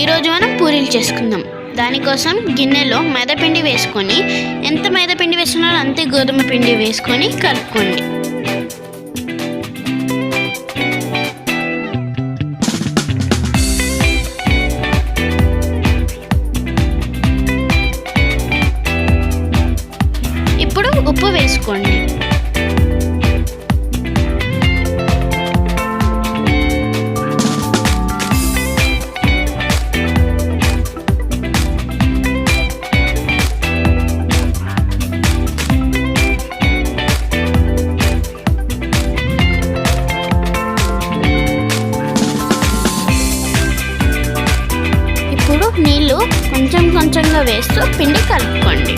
ఈరోజు మనం పూరీలు చేసుకుందాం. దానికోసం గిన్నెలో మైదాపిండి వేసుకొని, ఎంత మైదాపిండి వేసుకున్నారో అంతే గోధుమ పిండి వేసుకొని కలుపుకోండి. ఇప్పుడు ఉప్పు వేసుకోండి. నీళ్ళు కొంచెం కొంచెంగా వేస్తూ పిండి కలుపుకోండి.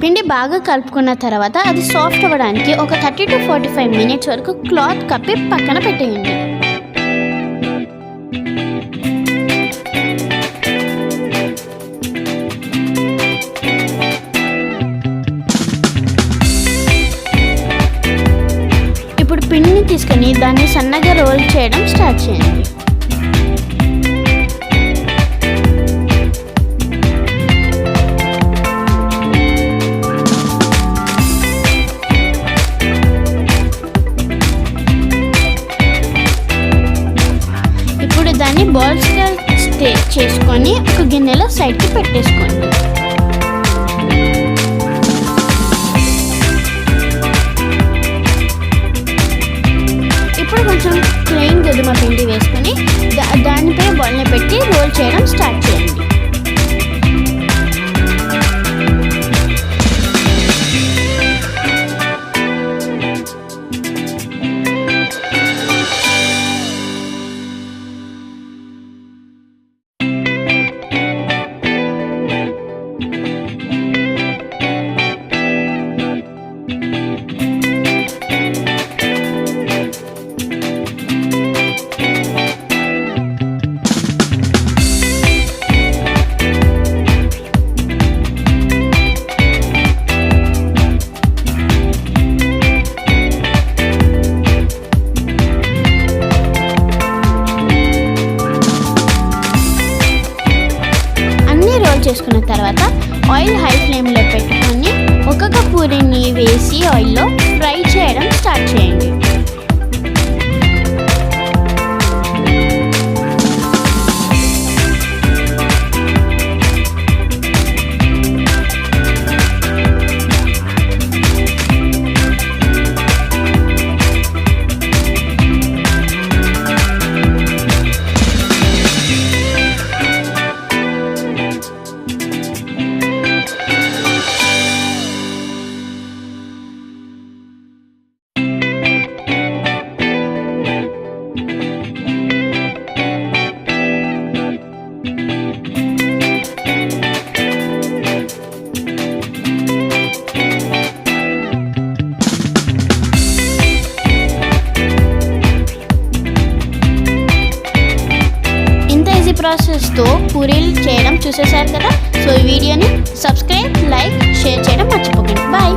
పిండి బాగా కలుపుకున్న తర్వాత అది సాఫ్ట్ అవ్వడానికి ఒక 30 to 45 minutes వరకు క్లాత్ కప్పి పక్కన పెట్టేయండి. పిండిని తీసుకొని దాన్ని సన్నగా రోల్ చేయడం స్టార్ట్ చేయండి. ఇప్పుడు దాన్ని బాల్స్గా చేసుకొని ఒక గిన్నెలో సైడ్కి పెట్టేసుకోండి. కొంచెం ప్లెయిన్ గోధుమ పిండి వేసుకొని దానిపై బాల్ని పెట్టి రోల్ చేయడం స్టార్ట్ చేయండి. చేసుకున్న తర్వాత ఆయిల్ హై ఫ్లేమ్లో పెట్టుకొని ఒక్కొక్క పూరీని వేసి ఆయిల్లో ఫ్రై చేయడం స్టార్ట్ చేయండి. ప్రాసెస్తో పూరీలు చేయడం చూసేశారు కదా. సో ఈ వీడియోని సబ్స్క్రైబ్, లైక్, షేర్ చేయడం మర్చిపోకండి. బాయ్.